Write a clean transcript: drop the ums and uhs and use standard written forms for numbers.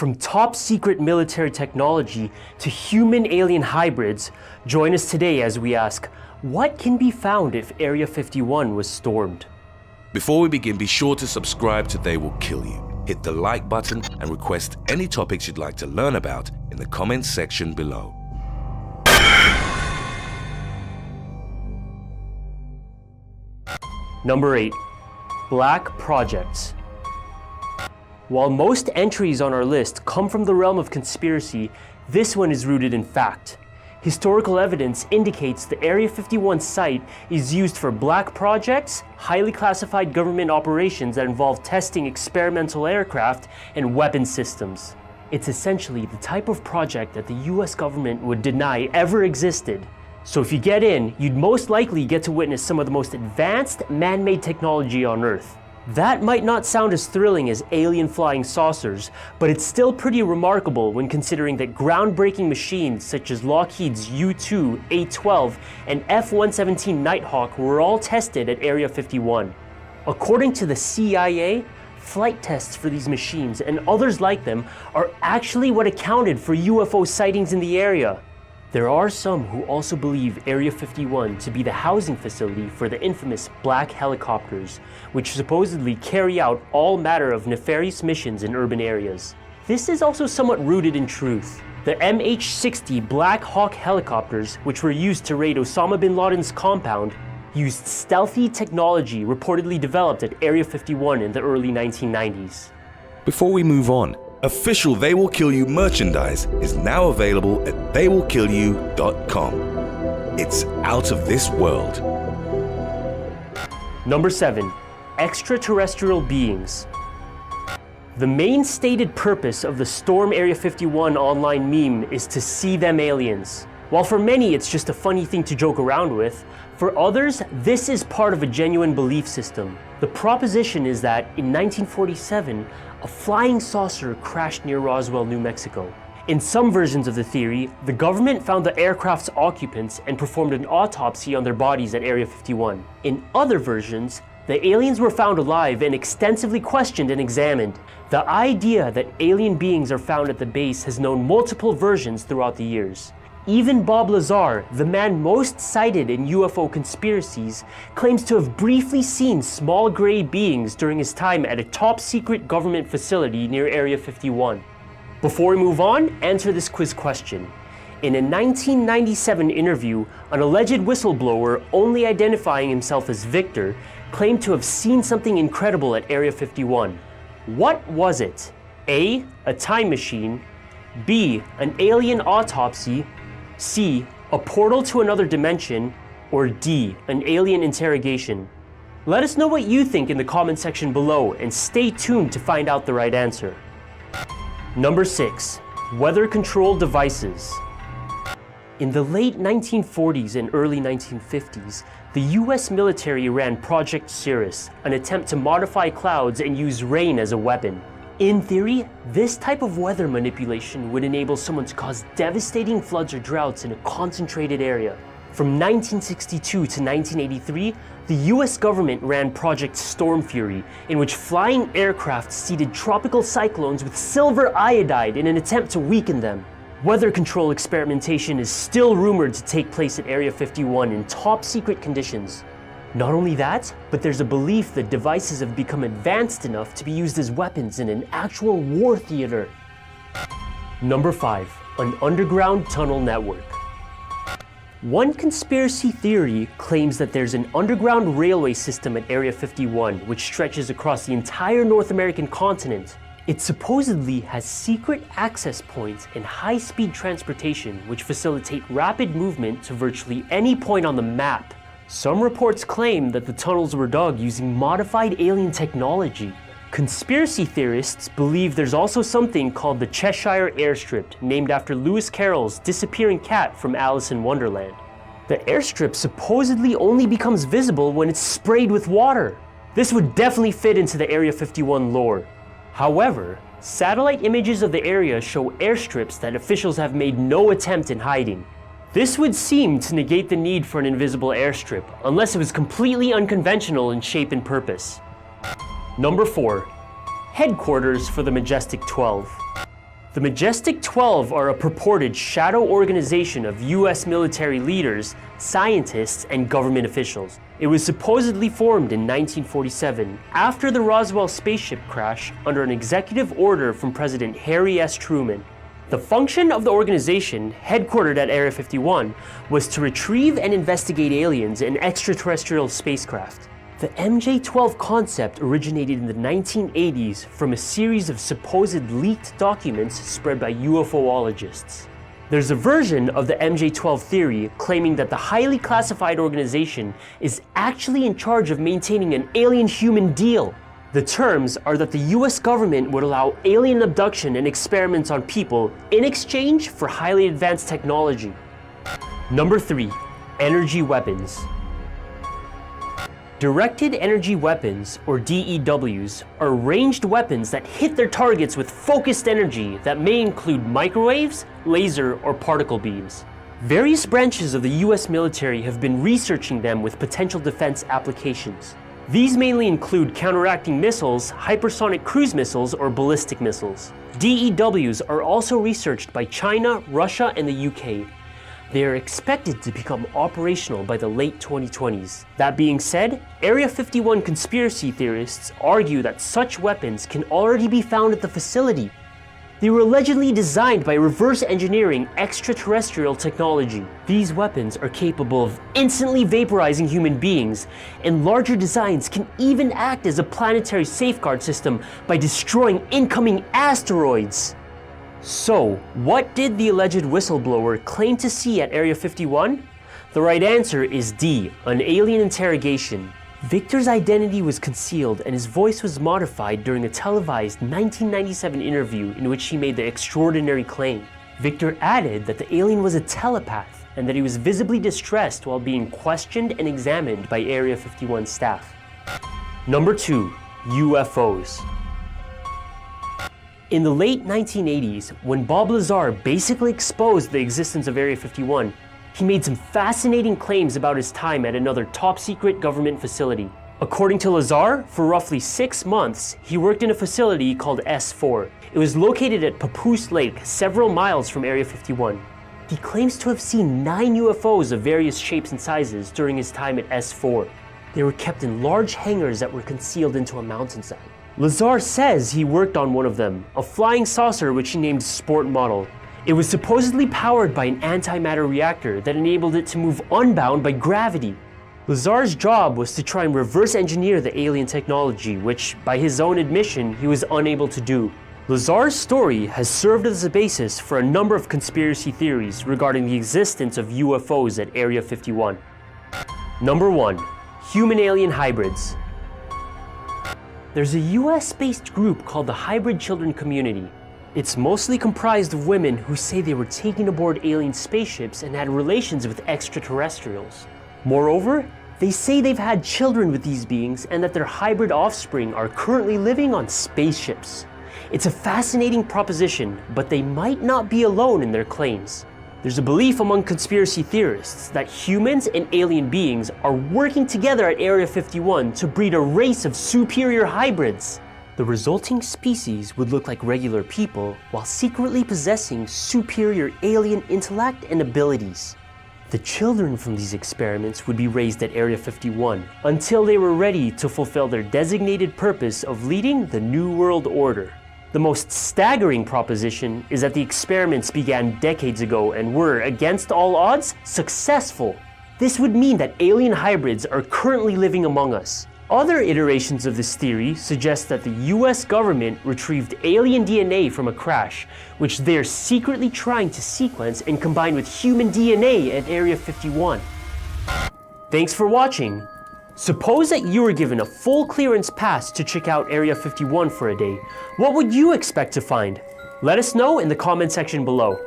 From top secret military technology to human-alien hybrids, join us today as we ask, what can be found if Area 51 was stormed? Before we begin, be sure to subscribe to They Will Kill You. Hit the like button and request any topics you'd like to learn about in the comments section below. Number 8. Black Projects. While most entries on our list come from the realm of conspiracy, this one is rooted in fact. Historical evidence indicates the Area 51 site is used for black projects, highly classified government operations that involve testing experimental aircraft and weapon systems. It's essentially the type of project that the US government would deny ever existed. So if you get in, you'd most likely get to witness some of the most advanced man-made technology on Earth. That might not sound as thrilling as alien flying saucers, but it's still pretty remarkable when considering that groundbreaking machines such as Lockheed's U-2, A-12, and F-117 Nighthawk were all tested at Area 51. According to the CIA, flight tests for these machines and others like them are actually what accounted for UFO sightings in the area. There are some who also believe Area 51 to be the housing facility for the infamous black helicopters, which supposedly carry out all manner of nefarious missions in urban areas. This is also somewhat rooted in truth. The MH-60 Black Hawk helicopters, which were used to raid Osama bin Laden's compound, used stealthy technology reportedly developed at Area 51 in the early 1990s. Before we move on, official They Will Kill You merchandise is now available at theywillkillyou.com. It's out of this world. Number 7. Extraterrestrial beings. The main stated purpose of the Storm Area 51 online meme is to see them aliens. While for many it's just a funny thing to joke around with, for others this is part of a genuine belief system. The proposition is that in 1947, a flying saucer crashed near Roswell, New Mexico. In some versions of the theory, the government found the aircraft's occupants and performed an autopsy on their bodies at Area 51. In other versions, the aliens were found alive and extensively questioned and examined. The idea that alien beings are found at the base has known multiple versions throughout the years. Even Bob Lazar, the man most cited in UFO conspiracies, claims to have briefly seen small gray beings during his time at a top-secret government facility near Area 51. Before we move on, answer this quiz question. In a 1997 interview, an alleged whistleblower, only identifying himself as Victor, claimed to have seen something incredible at Area 51. What was it? A. A time machine. B. An alien autopsy. C. A portal to another dimension. Or D. An alien interrogation. Let us know what you think in the comment section below and stay tuned to find out the right answer. Number 6. Weather control devices. In the late 1940s and early 1950s, the US military ran Project Cirrus, an attempt to modify clouds and use rain as a weapon. In theory, this type of weather manipulation would enable someone to cause devastating floods or droughts in a concentrated area. From 1962 to 1983, the US government ran Project Storm Fury, in which flying aircraft seeded tropical cyclones with silver iodide in an attempt to weaken them. Weather control experimentation is still rumored to take place at Area 51 in top-secret conditions. Not only that, but there's a belief that devices have become advanced enough to be used as weapons in an actual war theater. Number 5. An underground tunnel network. One conspiracy theory claims that there's an underground railway system at Area 51 which stretches across the entire North American continent. It supposedly has secret access points and high-speed transportation which facilitate rapid movement to virtually any point on the map. Some reports claim that the tunnels were dug using modified alien technology. Conspiracy theorists believe there's also something called the Cheshire Airstrip, named after Lewis Carroll's disappearing cat from Alice in Wonderland. The airstrip supposedly only becomes visible when it's sprayed with water. This would definitely fit into the Area 51 lore. However, satellite images of the area show airstrips that officials have made no attempt in hiding. This would seem to negate the need for an invisible airstrip, unless it was completely unconventional in shape and purpose. Number 4. Headquarters for the Majestic 12. The Majestic 12 are a purported shadow organization of US military leaders, scientists, and government officials. It was supposedly formed in 1947 after the Roswell spaceship crash under an executive order from President Harry S. Truman. The function of the organization, headquartered at Area 51, was to retrieve and investigate aliens and extraterrestrial spacecraft. The MJ-12 concept originated in the 1980s from a series of supposed leaked documents spread by UFOologists. There's a version of the MJ-12 theory claiming that the highly classified organization is actually in charge of maintaining an alien-human deal. The terms are that the US government would allow alien abduction and experiments on people in exchange for highly advanced technology. Number 3. Energy weapons. Directed energy weapons, or DEWs, are ranged weapons that hit their targets with focused energy that may include microwaves, laser, or particle beams. Various branches of the US military have been researching them with potential defense applications. These mainly include counteracting missiles, hypersonic cruise missiles, or ballistic missiles. DEWs are also researched by China, Russia, and the UK. They are expected to become operational by the late 2020s. That being said, Area 51 conspiracy theorists argue that such weapons can already be found at the facility. They were allegedly designed by reverse engineering extraterrestrial technology. These weapons are capable of instantly vaporizing human beings, and larger designs can even act as a planetary safeguard system by destroying incoming asteroids. So, what did the alleged whistleblower claim to see at Area 51? The right answer is D, an alien interrogation. Victor's identity was concealed and his voice was modified during a televised 1997 interview in which he made the extraordinary claim. Victor added that the alien was a telepath and that he was visibly distressed while being questioned and examined by Area 51 staff. Number 2. UFOs. In the late 1980s, when Bob Lazar basically exposed the existence of Area 51, he made some fascinating claims about his time at another top-secret government facility. According to Lazar, for roughly 6 months, he worked in a facility called S4. It was located at Papoose Lake, several miles from Area 51. He claims to have seen 9 UFOs of various shapes and sizes during his time at S4. They were kept in large hangars that were concealed into a mountainside. Lazar says he worked on one of them, a flying saucer which he named Sport Model. It was supposedly powered by an antimatter reactor that enabled it to move unbound by gravity. Lazar's job was to try and reverse engineer the alien technology, which, by his own admission, he was unable to do. Lazar's story has served as a basis for a number of conspiracy theories regarding the existence of UFOs at Area 51. Number 1. Human-alien hybrids. There's a US-based group called the Hybrid Children Community. It's mostly comprised of women who say they were taken aboard alien spaceships and had relations with extraterrestrials. Moreover, they say they've had children with these beings and that their hybrid offspring are currently living on spaceships. It's a fascinating proposition, but they might not be alone in their claims. There's a belief among conspiracy theorists that humans and alien beings are working together at Area 51 to breed a race of superior hybrids. The resulting species would look like regular people while secretly possessing superior alien intellect and abilities. The children from these experiments would be raised at Area 51 until they were ready to fulfill their designated purpose of leading the New World Order. The most staggering proposition is that the experiments began decades ago and were, against all odds, successful. This would mean that alien hybrids are currently living among us. Other iterations of this theory suggest that the US government retrieved alien DNA from a crash, which they're secretly trying to sequence and combine with human DNA at Area 51. Thanks for watching. Suppose that you were given a full clearance pass to check out Area 51 for a day. What would you expect to find? Let us know in the comment section below.